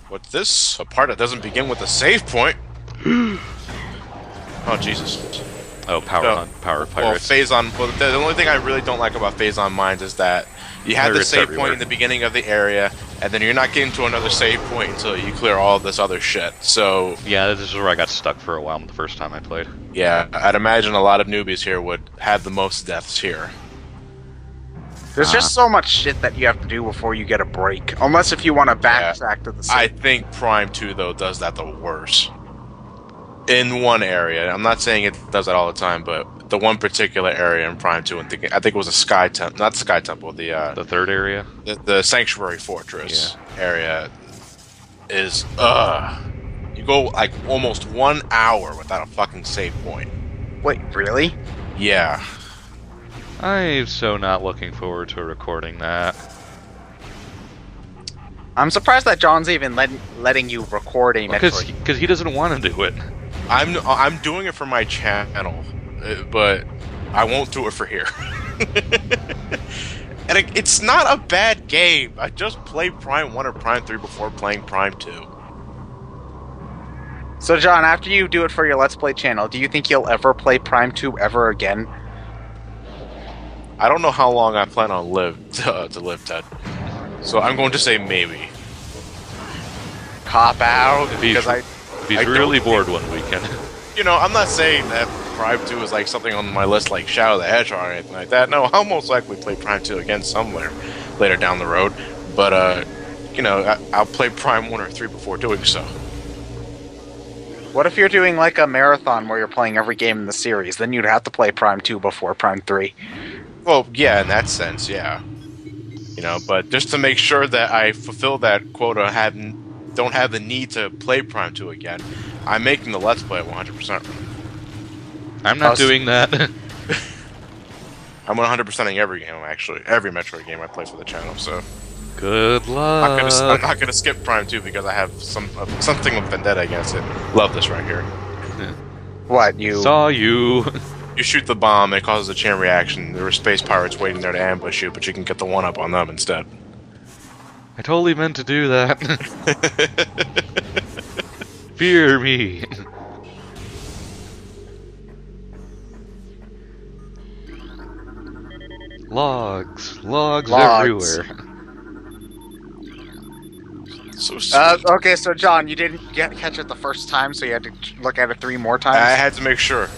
What's this? A part that doesn't begin with a save point? Oh, Jesus. Oh, power No. hunt, power Well, pirates. Phazon. Well, the only thing I really don't like about Phazon Mines is that you have the Pirates save everywhere. point in the beginning of the area, and then you're not getting to another save point until you clear all of this other shit. So, Yeah, this is where I got stuck for a while the first time I played. yeah, I'd imagine a lot of newbies here would have the most deaths here. There's just so much shit that you have to do before you get a break. Unless if you want to backtrack to the I save. think Prime 2, though, does that the worst. In one area. I'm not saying it does that all the time, but the one particular area in Prime 2, I think it was a Sky Temple, not the Sky Temple, The third area? the Sanctuary Fortress area is, you go like almost 1 hour without a fucking save point. Wait, really? Yeah. I'm so not looking forward to recording that. I'm surprised that John's even letting you record a Metroid. Because he doesn't want to do it. I'm doing it for my channel, but I won't do it for here. And it's not a bad game. I just played Prime 1 or Prime 3 before playing Prime 2. So, John, after you do it for your Let's Play channel, do you think you'll ever play Prime 2 ever again? I don't know how long I plan on to live, Ted. So I'm going to say maybe. Cop out, If he's, because if he's I really don't bored one weekend. You know, I'm not saying that Prime 2 is like something on my list like Shadow the Hedgehog or anything like that. No, I'll most likely play Prime 2 again somewhere later down the road. But, you know, I'll play Prime 1 or 3 before doing so. What if you're doing like a marathon where you're playing every game in the series? Then you'd have to play Prime 2 before Prime 3. Well, yeah, in that sense, yeah. You know, but just to make sure that I fulfill that quota, don't have the need to play Prime 2 again, I'm making the Let's Play at 100%. I'm not doing that. I'm 100%ing every game, actually. Every Metroid game I play for the channel, so... Good luck. I'm not gonna skip Prime 2 because I have something of vendetta against it. Love this right here. What, you... Saw you. You shoot the bomb, it causes a chain reaction. There were space pirates waiting there to ambush you, but you can get the one-up on them instead. I totally meant to do that. Fear me. Logs everywhere. So sweet. Okay, so John, you didn't catch it the first time, so you had to look at it 3 more times? I had to make sure.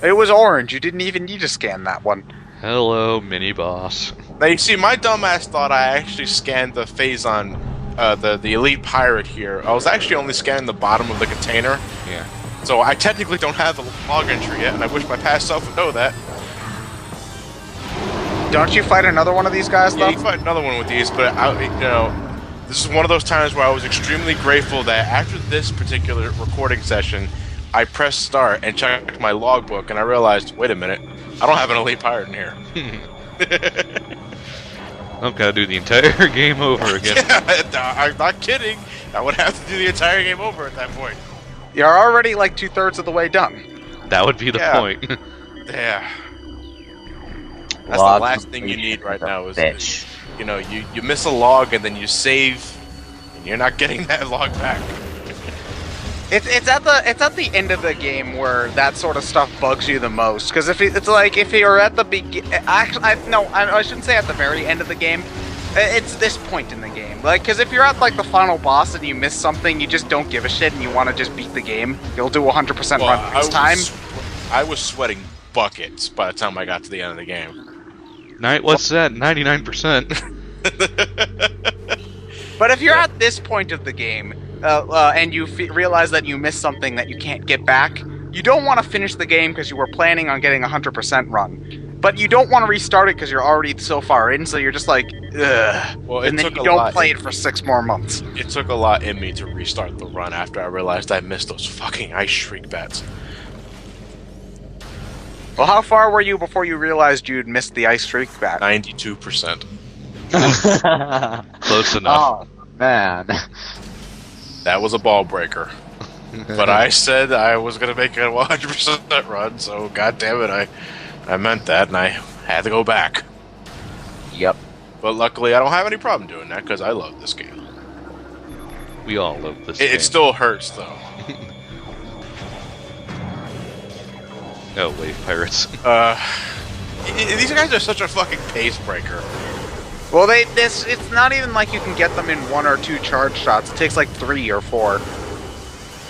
It was orange, you didn't even need to scan that one. Hello, mini boss. Now, you see, my dumbass thought I actually scanned the Phazon, the elite pirate here. I was actually only scanning the bottom of the container. Yeah. So I technically don't have the log entry yet, and I wish my past self would know that. Don't you fight another one of these guys, Yeah, though? you can fight another one with these, but you know, this is one of those times where I was extremely grateful that after this particular recording session, I pressed start and checked my logbook, and I realized, wait a minute, I don't have an elite pirate in here. I've got to do the entire game over again. Yeah, I'm not kidding. I would have to do the entire game over at that point. You're already like 2/3 of the way done. That would be the Yeah. point. Yeah. That's Log the last thing you need right now is, bitch. you know, you miss a log and then you save, and you're not getting that log back. It's at the end of the game where that sort of stuff bugs you the most. Because if you're at the I shouldn't say at the very end of the game. It's this point in the game. Like, because if you're at like the final boss and you miss something, you just don't give a shit and you want to just beat the game. You'll do 100% run this time. I was sweating buckets by the time I got to the end of the game. What's that? 99%. But if you're at this point of the game and you realize that you missed something that you can't get back, you don't want to finish the game because you were planning on getting 100% run. But you don't want to restart it because you're already so far in, so you're just like, ugh. Well, and then you don't play it for 6 more months. It took a lot in me to restart the run after I realized I missed those fucking ice shriek bats. Well, how far were you before you realized you'd missed the ice streak bat? 92%. Close enough. Oh, man. That was a ball breaker. But I said I was going to make a 100% run, so god damn it, I meant that, and I had to go back. Yep. But luckily, I don't have any problem doing that, because I love this game. We all love this game. It still hurts though. Oh, wave pirates. These guys are such a fucking pace breaker. Well, it's not even like you can get them in 1 or 2 charge shots. It takes like 3 or 4.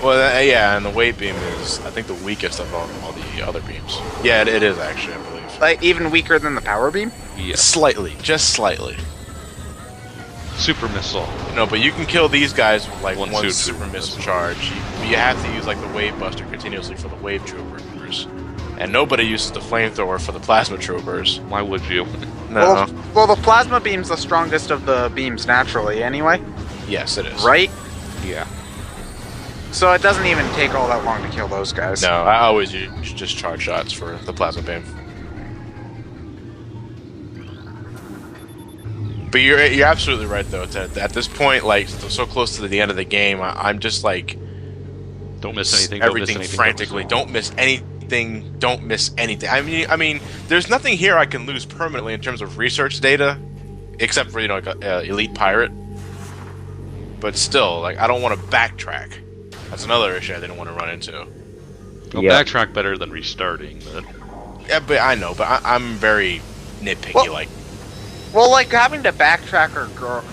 Well, yeah, and the weight beam is, I think, the weakest of all the other beams. Yeah, it is actually, I believe. Like, even weaker than the power beam? Yeah. Slightly, just slightly. Super missile. No, but you can kill these guys with like one super super missile missile. charge. You have to use like the wave buster continuously for the wave troopers, and nobody uses the flamethrower for the plasma troopers. Why would you? No. Well, the plasma beam's the strongest of the beams naturally, anyway. Yes, it is. Right? Yeah. So it doesn't even take all that long to kill those guys. No, I always use just charge shots for the plasma beam. But you're absolutely right though. At this point, like so close to the end of the game, I'm just like Don't miss anything. everything don't miss anything, frantically. Don't miss anything. Don't miss anything. I mean, there's nothing here I can lose permanently in terms of research data, except for like elite pirate. But still, like I don't want to backtrack. That's another issue I didn't want to run into. Well, Yeah. backtrack better than restarting. But Yeah, but I know. But I'm very nitpicky. Well- like. Well, like having to backtrack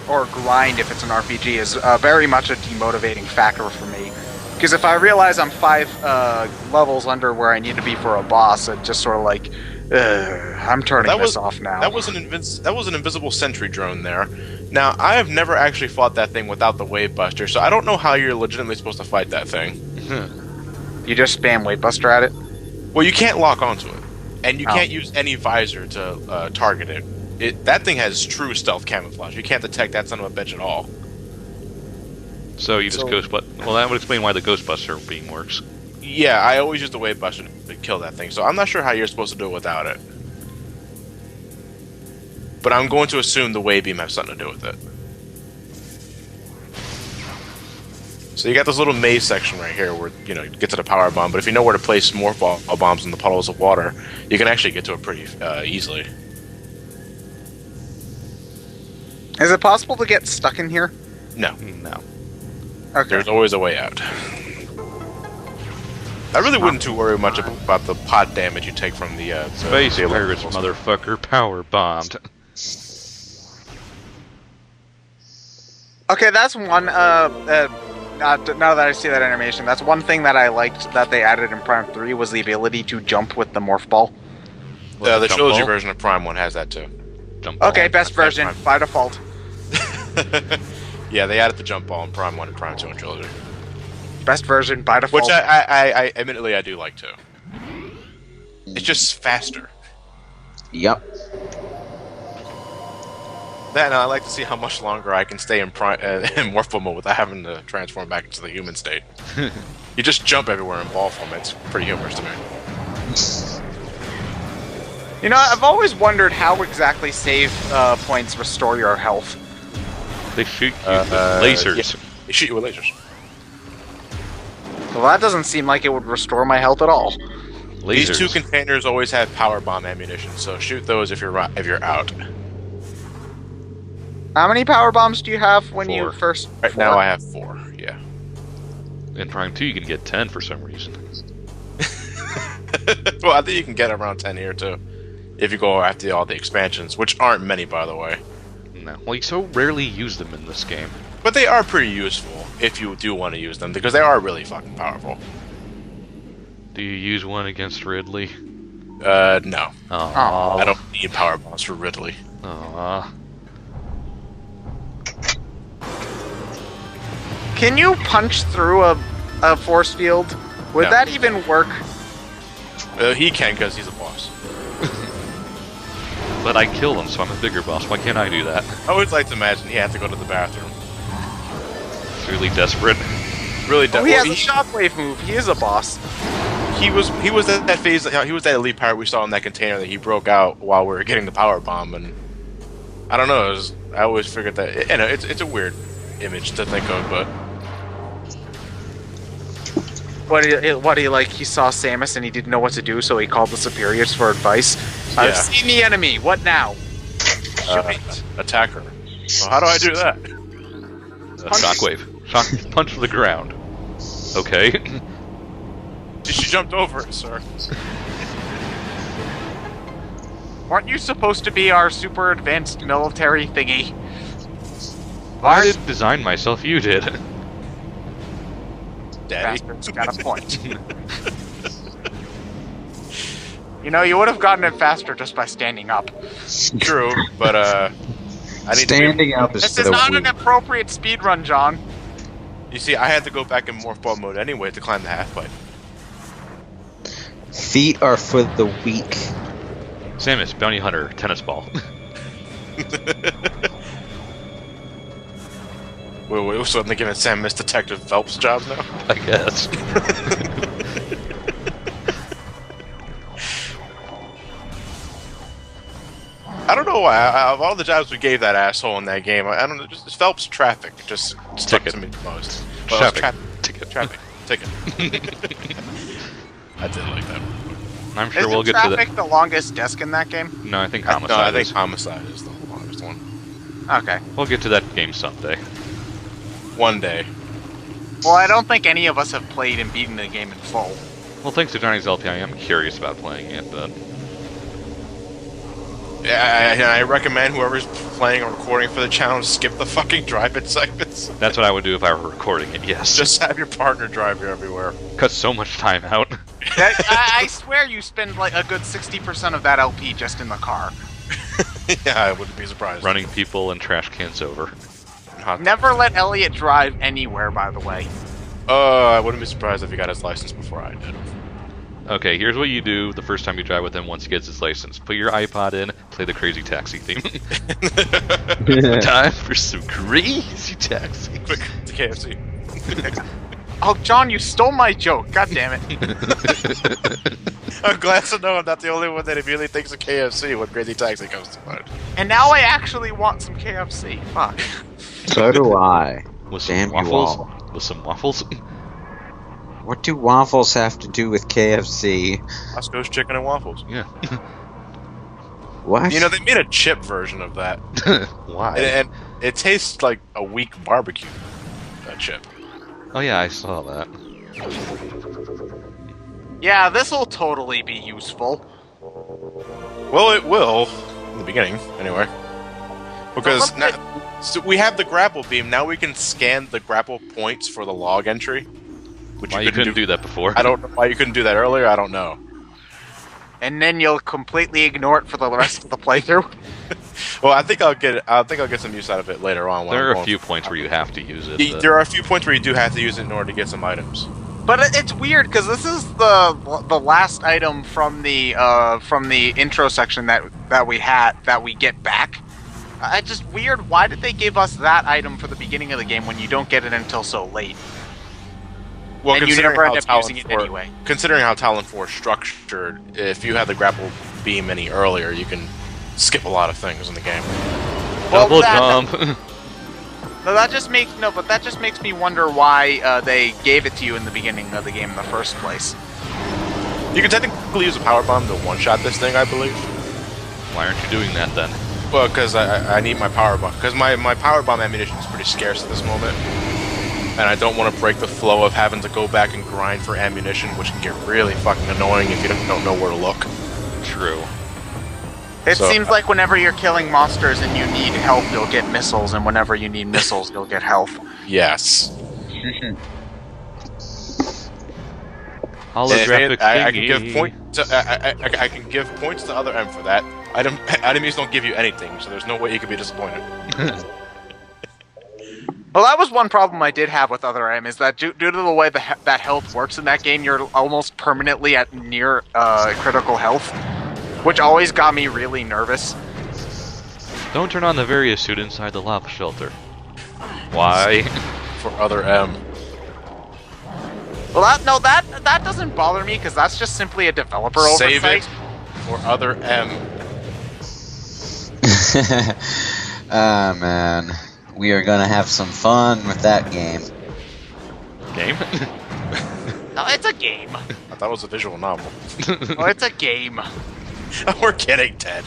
or grind if it's an RPG is very much a demotivating factor for me. Because if I realize I'm 5 levels under where I need to be for a boss, it just sort of like, I'm turning this off now. That was an invisible sentry drone there. Now I have never actually fought that thing without the wave buster, so I don't know how you're legitimately supposed to fight that thing. You just spam Weight Buster at it. Well, you can't lock onto it, and you Oh. can't use any visor to target it. That thing has true stealth camouflage. You can't detect that son of a bitch at all. so you just Well, that would explain why the Ghostbuster beam works. Yeah, I always use the wave buster to kill that thing, so I'm not sure how you're supposed to do it without it. But I'm going to assume the wave beam has something to do with it. So you got this little maze section right here where, you know, you get to the power bomb, but if you know where to place more bombs in the puddles of water, you can actually get to it pretty easily. Is it possible to get stuck in here? No, No. Okay. there's always a way out. I really wouldn't too worry much about the pot damage you take from the Space the Pirates, electricals. motherfucker, power bombed. Okay, that's one. Now that I see that animation, that's one thing that I liked that they added in Prime 3 was the ability to jump with the morph ball. The Jump trilogy ball? version of Prime 1 has that too. Jump ball. Okay, best that's version fine. by default. Yeah, they added the jump ball in Prime 1 and Prime 2 in trilogy. Best version by default. Which I admittedly I do like too. It's just faster. Yep. That and I like to see how much longer I can stay in in morpho mode without having to transform back into the human state. You just jump everywhere in ball form. It's pretty humorous to me. You know, I've always wondered how exactly save points restore your health. They shoot you with lasers. Yeah, they shoot you with lasers. Well, that doesn't seem like it would restore my health at all. Lasers. These two containers always have power bomb ammunition, so shoot those if you're out. How many power bombs do you have when you 4. first? Right 4? now I have 4. Yeah. In Prime 2, you can get 10 for some reason. Well, I think you can get around 10 here too, if you go after all the expansions, which aren't many, by the way. No. Well, you so rarely use them in this game. But they are pretty useful if you do want to use them, because they are really fucking powerful. Do you use one against Ridley? No. Aww. I don't need power bombs for Ridley. Aww. Can you punch through a force field? Would No. that even work? He can, because he's a boss. But I killed him, so I'm a bigger boss. Why can't I do that? I always like to imagine he had to go to the bathroom. It's really desperate. Really Oh, he has a he, shockwave move. He is a boss. he was at that phase. He was that elite pirate we saw in that container that he broke out while we were getting the power bomb, and I don't know. I always figured that. You know, it's a weird image to think of, but What he like? He saw Samus and he didn't know what to do, so he called the superiors for advice. I've Yeah. seen the enemy. What now? attack her. Well, how do I do that? Shockwave. Punch to the ground. Okay. She jumped over it, sir. Weren't you supposed to be our super advanced military thingy? I didn't design myself, you did. Daddy. Bastard's got a point. You know, you would have gotten it faster just by standing up. True, but I need Standing up is This for is the not weak. an appropriate speedrun, John. You see, I had to go back in morph ball mode anyway to climb the half pipe. Feet are for the weak. Samus, bounty hunter, tennis ball. Wait, so they're giving Samus Detective Phelps jobs now? I guess. I don't know why. Of all the jobs we gave that asshole in that game, I don't know. Just Phelps traffic just stuck to me the most. Well, Ticket. traffic ticket. I did like that. I'm sure Isn't we'll get to traffic the longest desk in that game? No, I think No, homicide. I think is. homicide is the longest one. Okay. We'll get to that game someday. One day. Well, I don't think any of us have played and beaten the game in full. Well, thanks to Johnny's LP, I am curious about playing it, but Yeah, I recommend whoever's playing or recording for the channel skip the fucking drive-in segments. that's what I would do if I were recording it. Yes, Just have your partner drive you everywhere. cut so much time out. I swear you spend like a good 60% of that LP just in the car. Yeah, I wouldn't be surprised. Running people and trash cans over. Hot- Never let Elliot drive anywhere, by the way. I wouldn't be surprised if he got his license before I did. Okay, here's what you do the first time you drive with him once he gets his license. Put your iPod in, play the Crazy Taxi theme. Time for some Crazy Taxi. Quick to KFC. Oh, John, you stole my joke. God damn it. I'm glad to know I'm not the only one that immediately thinks of KFC when Crazy Taxi comes to mind. And now I actually want some KFC. Fuck. So do I. With some Damn you waffles. all. With some waffles. What do waffles have to do with KFC? Roscoe's Chicken and Waffles. Yeah. What? You know, they made a chip version of that. Why? And it tastes like a weak barbecue chip. Oh yeah, I saw that. Yeah, this'll totally be useful. Well, it will. In the beginning, anyway. Because now, so we have the grapple beam. Now we can scan the grapple points for the log entry. Which Why you couldn't do that before? I don't know why you couldn't do that earlier. I don't know. And then you'll completely ignore it for the rest of the playthrough. Well, I think I'll get some use out of it later on. When There I'm are a going few through points where you have to use it. There are a few points where you do have to use it in order to get some items. But it's weird because this is the last item from the intro section that we get back. It's just weird. Why did they give us that item for the beginning of the game when you don't get it until so late? Well, And you considering never how end up Tallon using it 4 anyway. Considering how Tallon 4 is structured, if you had the grapple beam any earlier, you can skip a lot of things in the game. Double Well, jump. No, that just makes me wonder why they gave it to you in the beginning of the game in the first place. You can technically use a power bomb to one-shot this thing, I believe. Why aren't you doing that then? Well, because I need my power bomb. Because my power bomb ammunition is pretty scarce at this moment. And I don't want to break the flow of having to go back and grind for ammunition, which can get really fucking annoying if you don't know where to look. True. It So, seems like whenever you're killing monsters and you need help, you'll get missiles, and whenever you need missiles, you'll get health. Yes. Holographic I can thingy. I can give points to other M for that. Enemies don't give you anything, so there's no way you could be disappointed. Well, that was one problem I did have with Other M, is that due to the way that health works in that game, you're almost permanently at near critical health, which always got me really nervous. Don't turn on the various suit inside the lava shelter. Why? For other M. Well, that doesn't bother me, because that's just simply a developer Save oversight. it for other M. Ah, man. We are gonna have some fun with that game. Game? No, it's a game. I thought it was a visual novel. Oh, it's a game. We're kidding, Ted.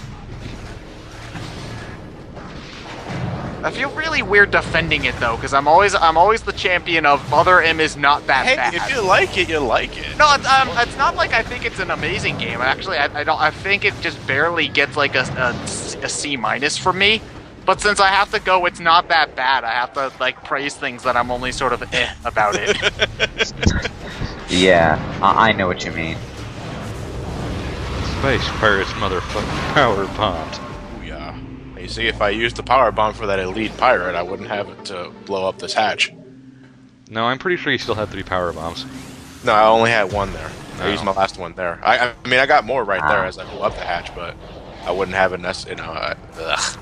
I feel really weird defending it though, because I'm always the champion of Mother M is not that Hey, bad. if you like it, you like it. No, it's not like I think it's an amazing game. Actually, I don't. I think it just barely gets like a C minus from me. But since I have to go, it's not that bad. I have to like praise things that I'm only sort of about it. Yeah, I know what you mean. Space Pirates motherfucking power bombed. Ooh, yeah. You see, if I used the power bomb for that elite pirate, I wouldn't have it to blow up this hatch. No, I'm pretty sure you still have 3 power bombs. No, I only had one there. I Oh. used my last one there. I mean, I got more right there as I blew up the hatch, but I wouldn't have it ugh.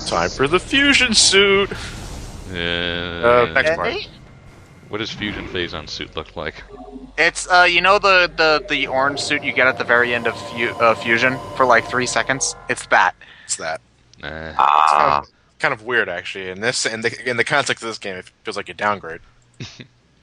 Time for the fusion suit! Next part. What does fusion phase-on suit look like? It's you know the orange suit you get at the very end of Fusion for like 3 seconds. It's that. It's that. Nah. Kind of weird, actually. In the context of this game, it feels like a downgrade.